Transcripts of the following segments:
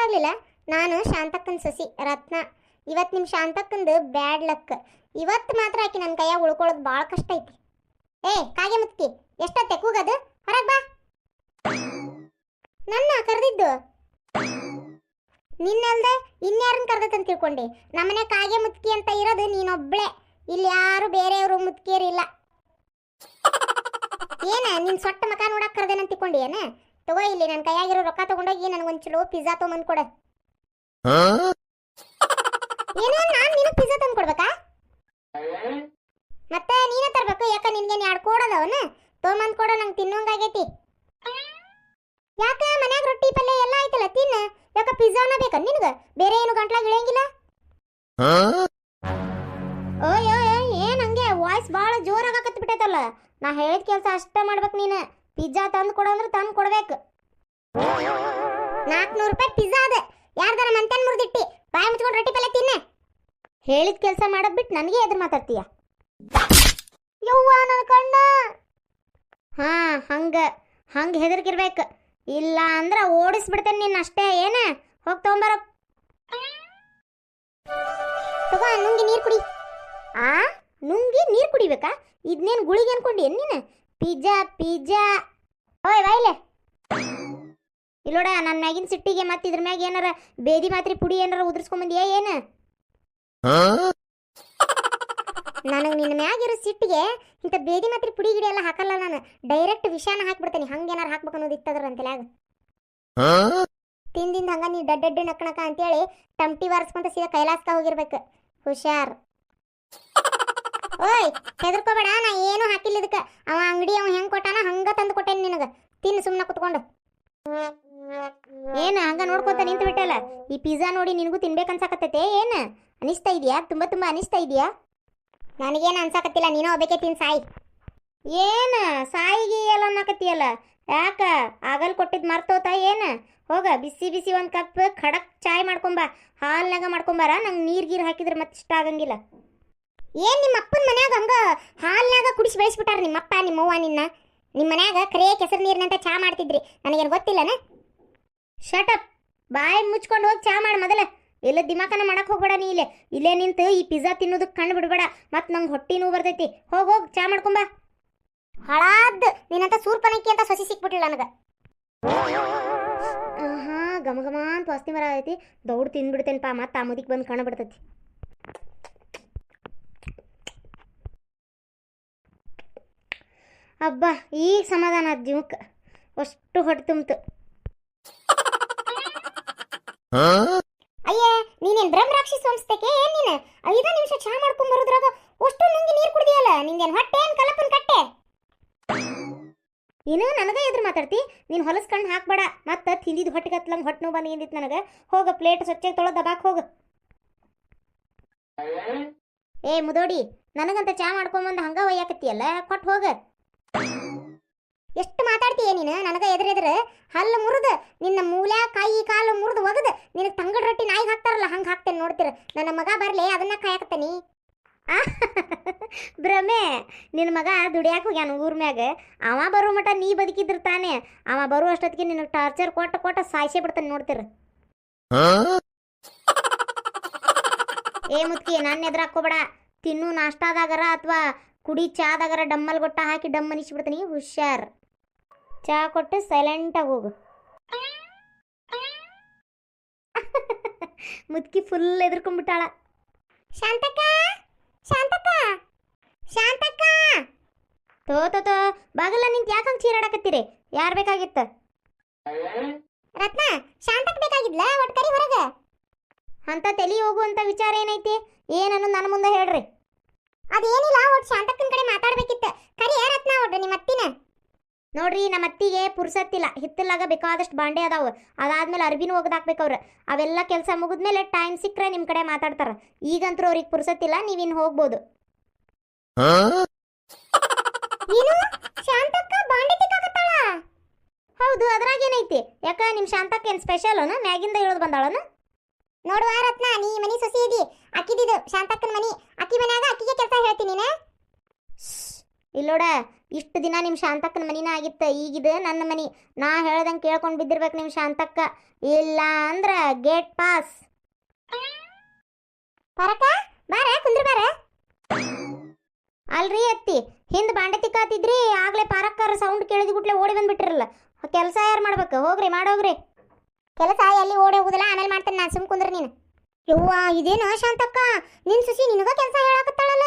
ಗೊತ್ತಾಗ್ಲಿಲ್ಲ? ನಾನು ಶಾಂತಕ್ಕನ ಸೊಸಿ ರತ್ನ. ಇವತ್ತು ನಿಮ್ಮ ಶಾಂತಕ್ಕಂದು ಬ್ಯಾಡ್ ಲಕ್. ಇವತ್ತು ಮಾತ್ರ ಆಕಿ ನನ್ನ ಕೈಯಾಗ ಉಳ್ಕೊಳ್ಳೋದು ಭಾಳ ಕಷ್ಟ ಐತಿ. ಏ ಕಾಗೆ ಮುತ್ತಿ, ಎಷ್ಟೊತ್ತೆ ಕೂಗದು? ಹೊರಗೆ ಬಾ. ನನ್ನ ಕರೆದಿದ್ದು ನಿನ್ನಲ್ದೆ ಇನ್ಯಾರನ್ನ ಕರೆದತ್ತಂತ ತಿಳ್ಕೊಂಡೆ? ನಮ್ಮನೆ ಕಾಗೆ ಮುತ್ಕಿ ಅಂತ ಇರೋದು ನೀನೊಬ್ಳೆ. ಇಲ್ಲಿ ಯಾರು ಬೇರೆಯವರು ಮುತ್ಕಿಯರಿಲ್ಲ. ಏನ ನಿನ್ ಸೊಟ್ಟ ಮಕ ನೋಡಕ್ ಕರೆದೇನಂತ ತಿಳ್ಕೊಂಡಿ ಏನ? ತಗೋ ಇಲ್ಲಿ ನನ್ನ ಕೈಯಾಗಿರೋ ರೊಕ್ಕ ತಗೊಂಡೋಗಿ ನನಗೊಂದು ಚಲೋ ಪಿಜ್ಜಾ ತೊಗೊಂಬಂದು ಕೊಡ. ಏನ ನಾನು ನಿನಗೆ ಪಿಜ್ಜಾ ತಂದು ಕೊಡ್ಬೇಕಾ? ಮತ್ತೆ ನೀನೇ ತರಬೇಕು. ಯಾಕ ನಿನ್ಗೇನು ಎರಡು ಕೊಡೋದವನ ತೊಗೊಂಬಂದು ಕೊಡೋ, ನಂಗೆ ತಿನ್ನೋಂಗಾಗೈತಿ. ಯಾಕ ಮನ್ಯಾಗ ರೊಟ್ಟಿ ಪಲ್ಯ ಎಲ್ಲ ಆಯ್ತಲ್ಲ, ತಿನ್ನ. ಯಾಕ ಪಿಜ್ಜಾನ ಬೇಕಾ ನಿನಗೆ? ಬೇರೆ ಏನು ಗಂಟ್ಲಾಗ ಇಳಿಯಂಗಿಲ್ಲ? ಓಯ್ ಏನ್ ಹಂಗೆ ವಾಯ್ಸ್ ಭಾಳ ಜೋರಾಗಕತ್ ಬಿಟ್ಟೈತಲ್ಲ. ನಾ ಹೇಳಿದ ಕೆಲಸ ಅಷ್ಟೇ ಮಾಡ್ಬೇಕು ನೀನು. ಪಿಜ್ಜಾ ತಂದು ಕೊಡು ಅಂದ್ರೆ ತಂದು ಕೊಡ್ಬೇಕು. 400 ರೂಪಾಯಿ ಪಿಜ್ಜಾ ಅದ. ಯಾರ್ದಾರ ಮಂತನ್ ಮುರಿದಿಟ್ಟಿ ಬಾಯಿ ಮುಚ್ಕೊಂಡು ರೊಟ್ಟಿ ಪಲ್ಯ ತಿನ್ನ. ಹೇಳಿದ ಕೆಲಸ ಮಾಡೋದ್ ಬಿಟ್ಟು ನನಗೆ ಎದುರು ಮಾತಾಡ್ತೀಯ? ಯವ್ವ ನನ್ನ ಕಣ್ಣ. ಹಾ ಹಂಗೆ ಹೆದರ್ಕಿರ್ಬೇಕು. ಇಲ್ಲ ಅಂದ್ರೆ ಓಡಿಸ್ಬಿಡ್ತೇನೆ ನಿನ್ನ ಅಷ್ಟೇ. ಏನ ಹೋಗಿ ತಗೊಂಬರ. ತಗೋ ನುಂಗಿ ನೀರು ಕುಡಿ. ಆ ನುಂಗಿ ನೀರು ಕುಡಿಬೇಕಾ? ಇದನ್ನೇನು ಗುಳಿಗೆ ಅನ್ಕೊಂಡಿ ಏನ್ ನೀನು? ಪಿಜ್ಜಾ ಓಯ್ ಬಾಯ್ಲೆ. ಇಲ್ಲೋಡ ನನ್ನ ಮ್ಯಾಗಿನ ಸಿಟ್ಟಿಗೆ ಮತ್ತೆ ಇದ್ರ ಮ್ಯಾಗ ಏನಾರ ಬೇದಿ ಮಾತ್ರಿ ಪುಡಿ ಏನಾರ ಉದುರ್ಸ್ಕೊಂಬಂದಿಯಾ ಏನು? ನನಗೆ ನಿನ್ನ ಮ್ಯಾಗಿರೋ ಸಿಟ್ಟಿಗೆ ಇಂಥ ಬೇದಿ ಮಾತ್ರಿ ಪುಡಿ ಗಿಡಿ ಎಲ್ಲ ಹಾಕಲ್ಲ ನಾನು. ಡೈರೆಕ್ಟ್ ವಿಷಾನ ಹಾಕ್ಬಿಡ್ತೇನೆ. ಹಂಗೇನಾರು ಹಾಕ್ಬೇಕು ಅನ್ನೋದು ಇತ್ತದ್ರ ಅಂತೇಳಾಗ ತಿಂದಿಂದ ಹಂಗ ನೀ ಡಡ್ಡ ನಕ್ಕಣಕ ಅಂತೇಳಿ ಟಮ್ಟಿ ವಾರಿಸ್ಕೊಂತ ಸೀದಾ ಕೈಲಾಸಕ ಹೋಗಿರ್ಬೇಕು. ಹುಷಾರ್. ಓಯ್ ಹೆದರ್ಕೋಬೇಡ, ನಾ ಏನು ಹಾಕಿಲ್ಲ ಇದಕ್ಕೆ. ಅವ ಅಂಗಡಿ ಅವ ಹೆಂಗೆ ಕೊಟ್ಟಾನ ಹಂಗ ತಂದು ಕೊಟ್ಟೇನೆ ನಿನಗೆ. ತಿನ್ನು ಸುಮ್ಮನೆ ಕುತ್ಕೊಂಡು. ಏನು ಹಂಗ ನೋಡ್ಕೊಂತ ನಿಂತು ಬಿಟ್ಟಲ್ಲ? ಈ ಪಿಜ್ಜಾ ನೋಡಿ ನಿನಗೂ ತಿನ್ಬೇಕನ್ಸಾಕತ್ತೈತೆ? ಏನು ಅನಿಸ್ತಾ ಇದೆಯಾ? ತುಂಬ ಅನಿಸ್ತಾ ಇದೆಯಾ? ನನಗೇನು ಅನ್ಸಾಕತ್ತಿಲ್ಲ. ನೀನೋ ಒಬ್ಬಕ್ಕೆ ತಿನ್ ಸಾಯಿ. ಏನು ಸಾಯಿಗೆ ಎಲ್ಲ ಅನ್ನಕತ್ತೀಯಲ್ಲ? ಯಾಕ ಆಗಲ್ ಕೊಟ್ಟಿದ್ದು ಮರ್ತೋತಾ ಏನು? ಹೋಗ ಬಿಸಿ ಒಂದು ಕಪ್ ಖಡಕ್ ಚಾಯ್ ಮಾಡ್ಕೊಂಬ. ಹಾಲ್ನಾಗ ಮಾಡ್ಕೊಂಬಾರ. ನಂಗೆ ನೀರು ಹಾಕಿದ್ರೆ ಮತ್ತೆ ಇಷ್ಟ ಆಗಂಗಿಲ್ಲ. ಏನು ನಿಮ್ಮ ಅಪ್ಪನ ಮನ್ಯಾಗ ಹಂಗ ಹಾಲ್ನಾಗ ಕುಡಿಸಿ ಬೆಳೆಸ್ಬಿಟ್ಟಾರ ನಿಮ್ಮಪ್ಪ ನಿಮ್ಮವ್ವ ನಿನ್ನ? ನಿಮ್ಮ ಮನ್ಯಾಗ ಕರೇ ಕೆಸರು ನೀರಿನಂತ ಚಾ ಮಾಡ್ತಿದ್ರಿ. ನನಗೇನು ಗೊತ್ತಿಲ್ಲನ? ಶಟಪ್. ಬಾಯಿ ಮುಚ್ಕೊಂಡು ಹೋಗಿ ಚಾ ಮಾಡಿ ಮೊದಲ. ಎಲ್ಲ ದಿಮಾಕನ ಮಾಡಕ್ಕೆ ಹೋಗ್ಬೇಡ. ನೀ ಇಲ್ಲೇ ನಿಂತು ಈ ಪಿಜ್ಜಾ ತಿನ್ನೋದಕ್ಕೆ ಕಣ್ಣು ಬಿಡಬೇಡ. ಮತ್ತು ನಂಗೆ ಹೊಟ್ಟೆ ನೋವು ಬರ್ತೈತಿ. ಹೋಗಿ ಚಾ ಮಾಡ್ಕೊಂಬ. ಹಳಾದ್ ನಿನ್ನಂತ ಸೂರ್ಪನಕ್ಕಿ ಅಂತ ಸೊಸಿ ಸಿಕ್ಬಿಟ್ಟಿಲ್ಲ ನನಗೆ. ಘಮ ಅಂತ ವಾಸನೆ ಬರ ಐತಿ. ದೌಡ್ ತಿಂದ್ಬಿಡ್ತೇನಪ್ಪ. ಮತ್ತು ಆ ಮುದಿಗೆ ಬಂದು ಕಣ್ಣು ಬಿಡ್ತೈತಿ. ಅಬ್ಬಾ ಈಗ ಸಮಾಧಾನ ಆದ ಜೀವಕ್ಕೆ. ಅಷ್ಟು ಹೊಟ್ಟೆ ತುಂಬಿತು. ಅಯ್ಯ ನೀನೇನು ಬ್ರಹ್ಮರಾಕ್ಷಿ ಸಂಸ್ಥೆಗೆ ಏನ್ ನೀನು 5 ನಿಮಿಷ ಚಾ ಮಾಡ್ಕೊಂಡ್ ಬರೋದ್ರಾಗ ಅಷ್ಟು ನುಂಗಿ ನೀರು ಕುಡಿದಿಯಲ್ಲ. ನಿಂಗೇನು ಹೊಟ್ಟೆ ಏನು ಕಲಪನ್ ಕಟ್ಟೆ? ಏನು ನನಗೆ ಎದುರು ಮಾತಾಡ್ತಿ? ನೀನು ಹೊಲಸ್ ಕಣ್ಣು ಹಾಕ್ಬೇಡ. ಮತ್ತೆ ತಿಂದಿದ್ದು ಹೊಟ್ಟೆ ಕತ್ಲಂಗೆ ಹೊಟ್ಟೆ ನೋವು ಬಂದಿದ್ದಿತ್ತು ನನಗೆ. ಹೋಗ ಪ್ಲೇಟ್ ಸ್ವಚ್ಛಗೆ ತೊಳೆದು ದಬಾಕ್ ಹೋಗು. ಏ ಮುದೋಡಿ, ನನಗಂತ ಚಾ ಮಾಡ್ಕೊಂಬಂದು ಹಂಗ ಒಯ್ಯಾಕತ್ತೀಯಲ್ಲ, ಕೊಟ್ಟು ಹೋಗ. ಎಷ್ಟು ಮಾತಾಡ್ತೀಯ ನೀನು? ನನಗೆ ಎದುರೆದುರು ಹಲ್ಲು ಮುರಿದು ನಿನ್ನ ಮೂಲ್ಯ ಕೈ ಕಾಲು ಮುರಿದು ಒಗದು ನಿನಗೆ ತಂಗಡ ರೊಟ್ಟಿ ನಾಯಿಗೆ ಹಾಕ್ತಾರಲ್ಲ ಹಂಗೆ ಹಾಕ್ತೇನೆ ನೋಡ್ತೀರ. ನನ್ನ ಮಗ ಬರಲಿ ಅದನ್ನ ಕಾಯಕತ್ತೇನಿ. ಭ್ರಮೆ. ನಿನ್ನ ಮಗ ದುಡಿಯಾಕೆ ಹೋಗ್ಯಾನ ಊರ ಮ್ಯಾಗ. ಅವ ಬರೋ ಮಟ ನೀ ಬದುಕಿದ್ರು ತಾನೆ. ಅವ ಬರೋ ಅಷ್ಟೊತ್ತಿಗೆ ನಿನಗೆ ಟಾರ್ಚರ್ ಕೊಟ್ಟು ಸಾಯಿಸೇ ಬಿಡ್ತಾನೆ ನೋಡ್ತೀರ. ಏ ಮುತ್ಕಿ, ನನ್ನ ಎದುರು ಹಾಕೋಬೇಡ. ತಿನ್ನು ನಾಷ್ಟಾದಾಗರ ಅಥವಾ ಕುಡಿ ಚಾದಾಗರ ಡಮ್ಮಲ್ ಗೊಟ್ಟ ಹಾಕಿ ಡಮ್ ಅನಿಸ್ಬಿಡ್ತೀನಿ. ಹುಷಾರ್. ಚಾ ಕೊಟ್ಟು ಸೈಲೆಂಟಾಗಿ ಹೋಗು. ಮುತ್ಕಿ ಫುಲ್ ಎದುರ್ಕೊಂಡ್ಬಿಟ್ಟಾಳ. ಶಾಂತಕ್ಕ ತೋ ಬಾಗಲ್ಲ ನಿಂತು ಯಾಕೆ ಹಂಗೆ ಚೀರಾಡಕತ್ತೀರಿ? ಯಾರು ಬೇಕಾಗಿತ್ತು? ರತ್ನ, ಶಾಂತಕ್ ಬೇಕಾಗಿದ್ಲ? ಒಟ್ಟು ಕರಿ ಹೊರಗೆ. ಅಂತ ತಲೆ ಹೋಗುವಂತ ವಿಚಾರ ಏನೈತಿ? ಏನನ್ನು ನನ್ನ ಮುಂದೆ ಹೇಳ್ರಿ. ಅದೇನಿಲ್ಲ, ಒಟ್ಟು ಶಾಂತಕ್ಕನ ಕಡೆ ಮಾತಾಡ್ಬೇಕಿತ್ತು. ಕರಿ ರತ್ನ ಒಡ್ರಿ ನಿಮ್ಮ ಅತ್ತಿನ. ನೋಡ್ರಿ, ನಮ್ಮ ಅತ್ತಿಗೆ ಪುರ್ಸತ್ತಿಲ್ಲ. ಹಿತ್ತಲಾಗ ಬೇಕಾದಷ್ಟು ಬಾಂಡೆ ಅದಾವು. ಅದಾದ್ಮೇಲೆ ಅರ್ಬಿನೂ ಒಗ್ದಾಕ್ಬೇಕವ್ರು. ಅವೆಲ್ಲ ಕೆಲಸ ಮುಗಿದ್ಮೇಲೆ ಟೈಮ್ ಸಿಕ್ಕರೆ ನಿಮ್ಮ ಕಡೆ ಮಾತಾಡ್ತಾರ. ಈಗಂತೂ ಅವ್ರಿಗೆ ಪುರ್ಸತ್ತಿಲ್ಲ. ನೀವಿನ್ ಹೋಗ್ಬೋದು. ಏನು ಶಾಂತಕ್ಕ ಬಾಂಡೆ ತಿಕ್ಕಾಕತ್ತಾಳ? ಹೌದು, ಅದ್ರಾಗೇನೈತಿ? ಯಾಕ ನಿಮ್ಮ ಶಾಂತಕ್ಕ ಏನು ಸ್ಪೆಷಲ್ ಅನ? ಮ್ಯಾಗಿಂದ ಇಳಿದು ಬಂದಾಳನ? ನೋಡುವ ರತ್ನ, ನೀ ಮನಿ ಸೊಸಿ ಇದಿ. ಅಕ್ಕಿದಿದು ಶಾಂತಕ್ಕನ ಮನಿ. ಅಕ್ಕಿ ಮನ್ಯಾಗ ಅಕ್ಕಿಗೆ ಕೆಲಸ ಹೇಳ್ತೀನಿ. ಇಲ್ಲೋಡ, ಇಷ್ಟು ದಿನ ನಿಮ್ಮ ಶಾಂತಕ್ಕನ ಮನಿನ ಆಗಿತ್ತು, ಈಗಿದು ನನ್ನ ಮನಿ. ನಾ ಹೇಳ್ದಂಗೆ ಕೇಳ್ಕೊಂಡು ಬಿದ್ದಿರ್ಬೇಕು ನಿಮ್ಮ ಶಾಂತಕ್ಕ, ಇಲ್ಲ ಅಂದ್ರ ಗೇಟ್ ಪಾಸ್. ಪರಕ ಬಾರ ಕುಂದ್ರ ಬಾರ. ಅಲ್ರಿ ಅತ್ತಿ, ಹಿಂದ್ ಬಾಂಡೆ ತಿಕ್ಕಾತಿದ್ರಿ, ಆಗ್ಲೇ ಪಾರಕ್ಕರ ಸೌಂಡ್ ಕೇಳಿದ ಗುಟ್ಲೆ ಓಡಿ ಬಂದ್ಬಿಟ್ಟಿರಲ್ಲ. ಕೆಲಸ ಯಾರು ಮಾಡ್ಬೇಕು? ಹೋಗ್ರಿ ಮಾಡೋಗ್ರಿ. ಕೆಲಸ ಎಲ್ಲಿ ಓಡಿ ಹೋಗುದಿಲ್ಲ, ಆಮೇಲೆ ಮಾಡ್ತೇನೆ ನಾನು, ಸುಮ್ ಕುಂದ್ರ ನೀನು. ಯವ್ವ ಇದೇನು ಶಾಂತಕ್ಕ, ನಿನ್ ಸುಸಿ ನಿನಗ ಕೆಲಸ ಹೇಳಾಕತ್ತಾಳಲ್ಲ.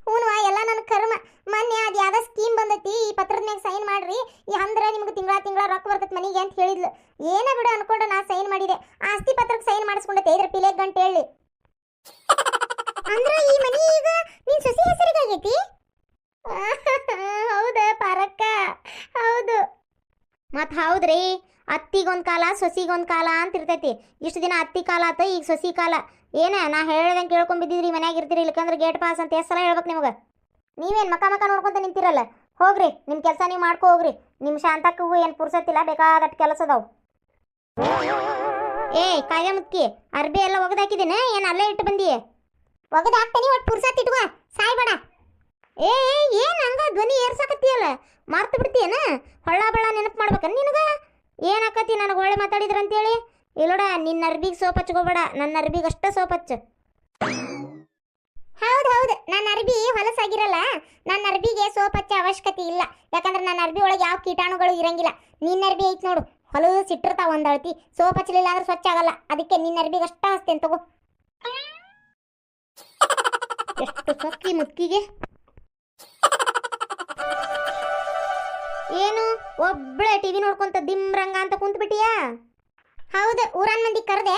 ಹೂನ್ವಾ, ಎಲ್ಲ ನನ್ನ ಕರ್ಮ. ಮೊನ್ನೆ ಅದು ಯಾವ್ದೋ ಸ್ಕೀಮ್ ಬಂದೈತಿ, ಈ ಪತ್ರದ ಮ್ಯಾಗ ಸೈನ್ ಮಾಡ್ರಿ, ಈ ಅಂದ್ರೆ ನಿಮ್ಗೆ ತಿಂಗಳ ರೊಕ್ಕ ಬರ್ತೈತೆ ಮನೆಗೆ ಅಂತ ಹೇಳಿದ್ಲು. ಏನ ಬಿಡು ಅನ್ಕೊಂಡು ನಾ ಸೈನ್ ಮಾಡಿದೆ. ಆಸ್ತಿ ಪತ್ರಕ್ಕೆ ಸೈನ್ ಮಾಡಿಸ್ಕೊಂಡೈತೆ, ಇದ್ರ ಪಿಲೆ ಗಂಟೆ ಹೇಳಿ. ಅಂದ್ರ ಈ ಮನಿ ಈಗ ನಿನ್ ಸುಸಿ ಹೆಸರಿಗೆ ಆಗೈತಿ? ಹೌದ ಪಾರಕ್ಕ, ಹೌದು. ಮತ್ ಹೌದ್ರಿ, ಅತ್ತಿಗೊಂದ್ ಕಾಲ ಸೊಸಿಗೊಂದ್ ಕಾಲ ಅಂತ ಇರ್ತೈತಿ. ಇಷ್ಟು ದಿನ ಅತ್ತಿ ಕಾಲ ಆತ, ಈಗ ಸೊಸಿ ಕಾಲ. ಏನ ನಾ ಹೇಳ್ದಂಗೆ ಕೇಳ್ಕೊಂಬಿದ್ದಿದ್ರಿ, ಮನ್ಯಾಗ ಇರ್ತೀರಿ, ಇಲ್ಲಕಂದ್ರೆ ಗೇಟ್ ಪಾಸ್ ಅಂತ ಎಷ್ಟು ಸಲ ಹೇಳ್ಬೇಕು ನಿಮಗೆ? ನೀವೇನು ಮಕ ನೋಡ್ಕೊಂತ ನಿಂತಿರಲ್ಲ. ಹೋಗ್ರಿ ನಿಮ್ಮ ಕೆಲಸ ನೀವು ಮಾಡ್ಕೊ ಹೋಗ್ರಿ. ನಿಮ್ಮ ಶಾಂತಕ್ಕೂ ಏನು ಪುರ್ಸತ್ತಿಲ್ಲ, ಬೇಕಾದಟ್ಟು ಕೆಲಸ ಅದಾವು. ಏ ಕಾಯ ಮುಕ್ಕಿ, ಅರ್ಬಿ ಎಲ್ಲ ಒಗದಾಕಿದ್ದೀನ ಏನು ಅಲ್ಲೇ ಇಟ್ಟು ಬಂದಿ? ಒಗದಾಕ್ತೇನಿ, ಒಟ್ಟು ಪುರ್ಸತ್ ಇಟ್ಕೋ, ಸಾಯ್ಬೇಡ. ಏ ಏನು ಹಂಗ ಧ್ವನಿ ಏರ್ಸಾಕತ್ತೀಯಲ್ಲ, ಮಾರ್ತು ಬಿಡ್ತೀಯನ? ಹೊಳ್ಳ ಬಳ್ಳ ನೆನಪು ಮಾಡ್ಬೇಕನ್ ನಿನಗ? ಏನಾಕತಿ ನನಗೆ ಒಳ್ಳೆ ಮಾತಾಡಿದ್ರ ಅಂತೇಳಿ? ಇಲ್ಲೋಡ, ನಿನ್ನ ಅರ್ಬಿಗೆ ಸೋಪ್ ಹಚ್ಕೋಬೇಡ, ನನ್ನ ಅರ್ಬಿಗೆ ಅಷ್ಟೇ ಸೋಪ್ ಹಚ್ಚ. ಹೌದು, ನನ್ನ ಅರ್ಬಿ ಹೊಲಸಾಗಿರಲ್ಲ, ನನ್ನ ಅರ್ಬಿಗೆ ಸೋಪ್ ಹಚ್ಚ ಅವಶ್ಯಕತೆ ಇಲ್ಲ. ಯಾಕಂದ್ರೆ ನನ್ನ ಅರ್ಬಿ ಒಳಗೆ ಯಾವ ಕೀಟಾಣುಗಳು ಇರಂಗಿಲ್ಲ. ನಿನ್ನ ಅರ್ಬಿ ಐತಿ ನೋಡು, ಹೊಲಸು ಇಟ್ಟಿರ್ತಾವ ಒಂದು ಅಳತಿ, ಸೋಪ್ ಹಚ್ಚಲಿಲ್ಲ ಅಂದ್ರೆ ಸ್ವಚ್ಛ ಆಗಲ್ಲ. ಅದಕ್ಕೆ ನಿನ್ನ ಅರ್ಬಿಗೆ ಅಷ್ಟೇ ಹಚ್ತೇನೆ ತಗೋ. ಎಷ್ಟು ಸೊಕ್ಕಿ ಮುತ್ತಿಗೆ. ಏನು ಒಬ್ಬಳೆ ಟಿವಿ ನೋಡ್ಕೊಂತ ದಿಮ್ರಂಗ ಅಂತ ಕುಂತ್ ಬಿಟ್ಟಿಯಾ? ಹೌದು, ಊರನ್ ಮಂದಿ ಕರೆದೆ,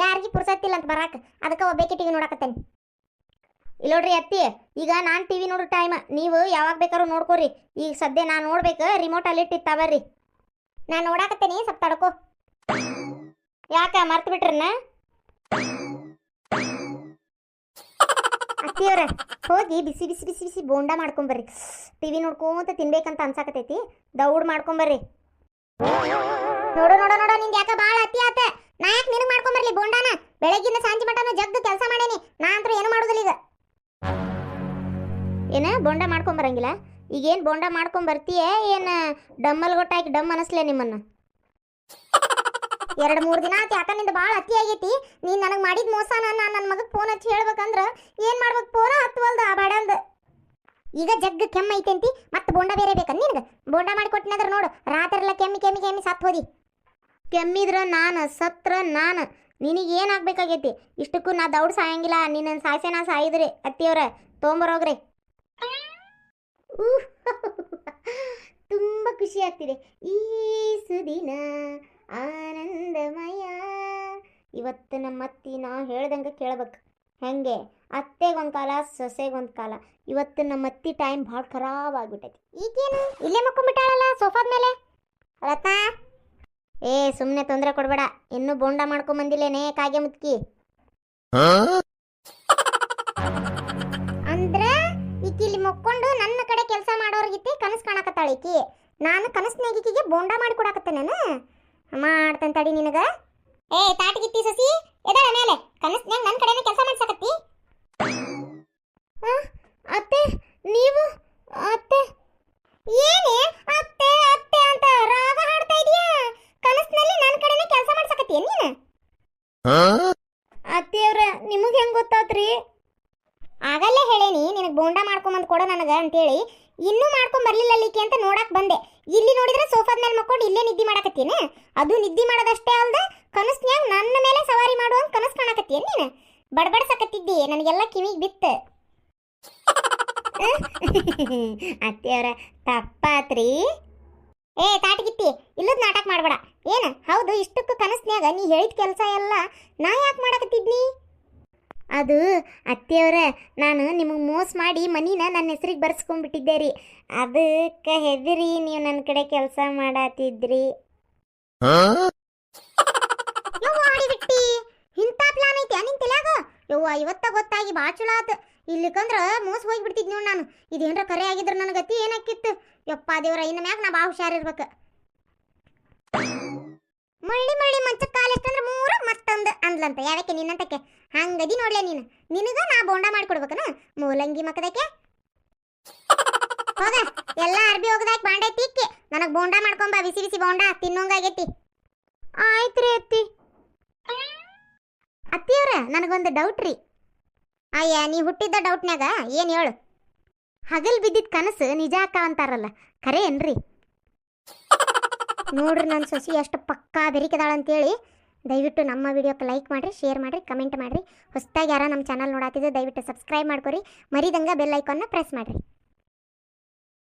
ಯಾರಿಗೆ ಪುರ್ಸತ್ತಿಲ್ಲ ಅಂತ ಬರಾಕ, ಅದಕ್ಕೆ ಒಬ್ಬೇಕೆ ಟಿವಿ ನೋಡಕತ್ತೇನೆ. ಇಲ್ಲೋಡ್ರಿ ಅತ್ತಿ, ಈಗ ನಾನು ಟಿವಿ ನೋಡೋ ಟೈಮ್, ನೀವು ಯಾವಾಗ ಬೇಕಾದ್ರೂ ನೋಡ್ಕೋರಿ. ಈಗ ಸದ್ಯ ನಾನು ನೋಡ್ಬೇಕು, ರಿಮೋಟ್ ಅಲ್ಲಿ ಇಟ್ಟಿರ್ತಾವರ್ರಿ. ನಾನು ನೋಡಾಕತ್ತೇನೆ, ಸ್ವಲ್ಪ ತಡ್ಕೋ. ಯಾಕ ಮರ್ತು ಬಿಟ್ರನ್ನ? ಅತ್ತಿಯವ್ರ ಹೋಗಿ ಬಿಸಿ ಬಿಸಿ ಬಿಸಿ ಬಿಸಿ ಬೋಂಡಾ ಮಾಡ್ಕೊಂಬರ್ರಿ. ಟಿವಿ ನೋಡ್ಕೊಂತ ತಿನ್ಬೇಕಂತ ಅನ್ಸಾಕತೈತಿ, ದೌಡ್ ಮಾಡ್ಕೊಂಬರ್ರಿ. ನೋಡು ನಿಂಗೆ ಯಾಕ ಭಾಳ ಅತಿ ಆತ. ನಾ ಯಾಕೆ ನಿನಗೆ ಮಾಡ್ಕೊಂಬರ್ಲಿ ಬೋಂಡಾನ? ಬೆಳಗ್ಗಿಂದ ಸಂಜೆ ಮಟನು ಜಗ್ದು ಕೆಲಸ ಮಾಡೇನಿ, ನಾ ಅಂತೂ ಏನು ಮಾಡೋದಿಲ್ಲ. ಈಗ ಏನ ಬೋಂಡ ಮಾಡ್ಕೊಂಬರಂಗಿಲ್ಲ? ಈಗೇನು ಬೋಂಡ ಮಾಡ್ಕೊಂಬರ್ತೀಯ ಏನು ಡಮ್ಮಲ್ ಗೊಟ್ಟಾಕಿ ಡಮ್ ಅನಿಸ್ಲೇ ನಿಮ್ಮನ್ನ? 2-3 ದಿನ ಆತ ಯಾಕ ನಿಂದ ಭಾಳ ಅತಿ ಆಗೈತಿ. ನೀನು ನನಗೆ ಮಾಡಿದ ಮೋಸನ ನಾನು ನನ್ನ ಮಗಗೆ ಫೋನ್ ಹಚ್ಚಿ ಹೇಳ್ಬೇಕಂದ್ರೆ ಏನು ಮಾಡ್ಬೇಕು? ಫೋನ ಹತ್ತುವಲ್ದು ಆ ಬಾಡಂದು. ಈಗ ಜಗ್ಗ ಕೆಮ್ಮ ಐತೆಂತಿ, ಮತ್ತೆ ಬೋಂಡ ಬೇರೆ ಬೇಕನ್ ನಿನಗೆ? ಬೋಂಡ ಮಾಡಿ ಕೊಟ್ಟಿನಂದ್ರೆ ನೋಡು, ರಾತ್ರೆಲ್ಲ ಕೆಮ್ಮಿ ಸತ್ತು ಹೋದಿ. ಕೆಮ್ಮಿದ್ರ ನಾನು, ಸತ್ರ ನಾನು. ನಿನಗೇನಾಗಬೇಕಾಗೈತಿ? ಇಷ್ಟಕ್ಕೂ ನಾ ದೌಡ್ ಸಾಯಂಗಿಲ್ಲ, ನಿನ್ನ ಸಾಯ್ಸೆ ನಾ ಸಾಯಿದ್ರಿ. ಅತ್ತಿಯವ್ರ ತೊಗೊಂಬರೋಗ್ರಿ. ತುಂಬ ಖುಷಿ ಆಗ್ತಿದೆ ಈ ಸುದಿನ ಆನಂದಮಯ. ಇವತ್ತು ನಮ್ಮ ಅತ್ತಿ ನಾ ಹೇಳ್ದಂಗೆ ಕೇಳ್ಬೇಕು. ಹೆಂಗೆ ಅತ್ತೆಗೊಂದು ಕಾಲ ಸೊಸೆಗೊಂದು ಕಾಲ. ಇವತ್ತು ನಮ್ಮ ಅತ್ತಿ ಟೈಮ್ ಭಾಳ ಖರಾಬ್ ಆಗ್ಬಿಟ್ಟೈತಿ. ಈಗೇನು ಇಲ್ಲೇ ಮಕ್ಕೊಂಬಿಟ್ಟಾಳಲ್ಲ ಸೋಫಾದ ಮೇಲೆ? ರತ್ನ ಏ ಸುಮ್ಮನೆ ತೊಂದರೆ ಕೊಡಬೇಡ, ಇನ್ನೂ ಬೋಂಡ ಮಾಡ್ಕೊಂಬಂದಿಲ್ಲೇನೆ ಕಾಗೆ ಮುತ್ಕಿ. ಅಂದ್ರ ಈಕಿ ಇಲ್ಲಿ ಮಕ್ಕೊಂಡು ನನ್ನ ಕಡೆ ಕೆಲಸ ಮಾಡೋರ್ಗಿತ್ತಿ ಕನಸು ಕಾಣಕತ್ತಾಳ ಈಕಿ. ನಾನು ಕನಸ್ನಾಗ ಈಕಿಗೆ ಬೋಂಡ ಮಾಡಿ ಕೊಡಾಕತ್ತೇನೇನು? ಮಾಡ್ತೇನೆ ತಡಿ ನಿನಗ. ಏ ತಾಟಿಗಿತ್ತಿ ಸಸಿ ಎದಾಳ ಮೇಲೆ, ಕನಸ್ನಾಗ ನನ್ನ ಕಡೆನೇ ಕೆಲಸ ಮಾಡ್ಸಕತ್ತಿ. ಅತ್ತೆ ನೀವು? ಅತ್ತೆ ಏನೇ ಅತ್ತೆ ಅತ್ತೆ ಅಂತ ರಾಗ ಹಾಡ್ತಾ ಇದೀಯಾ? ಕನಸ್ನಲ್ಲಿ ನನ್ನ ಕಡೆನೇ ಕೆಲಸ ಮಾಡ್ಸಕತ್ತೀಯ ನೀನು? ಅತ್ತೆಯವ್ರ ನಿಮಗೆ ಹೆಂಗೆ ಗೊತ್ತಾತ್ರಿ? ಆಗಲ್ಲೇ ಹೇಳೇನಿ ನಿನಗೆ ಬೋಂಡ ಮಾಡ್ಕೊಂಬಂದು ಕೊಡೋ ನನಗೆ ಅಂತೇಳಿ. ಇನ್ನೂ ಮಾಡ್ಕೊಂಡ್ ಬರ್ಲಿಲ್ಲ ಅಲ್ಲಿಕೆ ಅಂತ ನೋಡಕ್ ಬಂದೆ. ಇಲ್ಲಿ ನೋಡಿದ್ರೆ ಸೋಫಾದ ಮೇಲೆ ಮಕ್ಕೊಂಡು ಇಲ್ಲೇ ನಿದ್ದೆ ಮಾಡಕತ್ತೀನಿ. ಅದು ನಿದ್ದೆ ಮಾಡೋದಷ್ಟೇ ಅಲ್ದ ಕನಸ್ನ್ಯಾಗ ನನ್ನ ಮೇಲೆ ಸವಾರಿ ಮಾಡುವಂಗ ಕನಸು ಕಾಣಕತ್ತೀಯ ನೀನು. ಬಡಬಡ್ಸಕತ್ತಿದ್ದಿ, ನನಗೆಲ್ಲ ಕಿವಿಗೆ ಬಿತ್ತು. ಅತ್ತೆಯವ್ರ ತಪ್ಪಾತ್ರಿ. ಏ ತಾಟಗಿತ್ತಿ, ಇಲ್ಲದ ನಾಟಕ ಮಾಡಬೇಡ. ಏನು ಹೌದು, ಇಷ್ಟಕ್ಕೂ ಕನಸ್ನ್ಯಾಗ ನೀ ಹೇಳಿದ ಕೆಲಸ ಎಲ್ಲ ನಾ ಯಾಕೆ ಮಾಡಕತ್ತಿದ್ನಿ? ಅದು ಅತ್ತೆಯವ್ರ, ನಾನು ನಿಮಗೆ ಮೋಸ ಮಾಡಿ ಮನಿನ ನನ್ನ ಹೆಸ್ರಿಗೆ ಬರ್ಸ್ಕೊಂಡ್ಬಿಟ್ಟಿದ್ದೆ ರೀ. ಅದಕ್ಕೆ ಹೆದರಿ ನೀವು ನನ್ನ ಕಡೆ ಕೆಲಸ ಮಾಡತ್ತಿದ್ರಿ. ಬಿಟ್ಟಿ ಇಂಥ ಪ್ಲಾನ್ ಐತೆ ನಿನ್ ತಲ್ಯಾಗ? ಯವ್ವ ಇವತ್ತ ಗೊತ್ತಾಗಿ ಭಾಳ ಚಲೋ ಆತು. ಇಲ್ಲಿಕಂದ್ರ ಮೋಸ ಹೋಗಿಬಿಡ್ತಿದ್ ನೋಡಿ ನಾನು. ಇದೇನ್ರ ಕರೆ ಆಗಿದ್ರೆ ನನ್ನ ಗತಿ ಏನಾಕಿತ್ತು? ಯಪ್ಪ ದೇವ್ರ, ಇನ್ನು ಮ್ಯಾಗ ನಾ ಭಾಳ ಹುಷಾರಿರ್ಬೇಕು. ಮಳ್ಳಿ ಮಂಚಕ್ಕೆ ಕಾಲೆಷ್ಟಂದ್ರೆ 3 ಮತ್ತೊಂದು ಅಂದ್ಲಂತ. ಯಾವಕ್ಕೆ ನಿನ್ನಂತಕ್ಕೆ ಹಂಗದಿ ನೋಡ್ಲೆ ನೀನು. ನಿನಗ ನಾ ಬೋಂಡ ಮಾಡಿಕೊಡ್ಬೇಕನ ಮೂಲಂಗಿ ಮಕ್ಕದಕ್ಕೆ? ಹೋಗ ಎಲ್ಲ ಅರ್ಬಿ ಹೋಗದಾಕ ಬಾಂಡೆ ತಿಕ್ಕಿ ನನಗೆ ಬೋಂಡಾ ಮಾಡ್ಕೊಂಬ, ಬಿಸಿ ಬಿಸಿ ಬೋಂಡಾ ತಿನ್ನೋಂಗಾಗೈತಿ. ಆಯ್ತ್ರಿ ಅತ್ತಿ. ಅತ್ತಿಯವ್ರ ನನಗೊಂದು ಡೌಟ್ ರೀ. ಅಯ್ಯ ನೀ ಹುಟ್ಟಿದ್ದ ಡೌಟ್ನ್ಯಾಗ ಏನು ಹೇಳು? ಹಗಲ್ ಬಿದ್ದಿದ್ದ ಕನಸು ನಿಜ ಅಂತಾರಲ್ಲ, ಖರೆ ಏನ್ರಿ? ನೋಡ್ರಿ ನನ್ನ ಸೊಸಿ ಎಷ್ಟು ಪಕ್ಕಾ ಬೆರಿಕೆದಾಳ ಅಂತೇಳಿ. ದಯವಿಟ್ಟು ನಮ್ಮ ವಿಡಿಯೋಕ್ಕೆ ಲೈಕ್ ಮಾಡಿರಿ, ಶೇರ್ ಮಾಡಿರಿ, ಕಮೆಂಟ್ ಮಾಡಿರಿ. ಹೊಸದಾಗಿ ಯಾರ ನಮ್ಮ ಚಾನಲ್ ನೋಡಾತಿದ್ರೆ ದಯವಿಟ್ಟು ಸಬ್ಸ್ಕ್ರೈಬ್ ಮಾಡ್ಕೊರಿ. ಮರಿದಂಗ ಬೆಲ್ ಐಕಾನ್ನ ಪ್ರೆಸ್ ಮಾಡಿರಿ.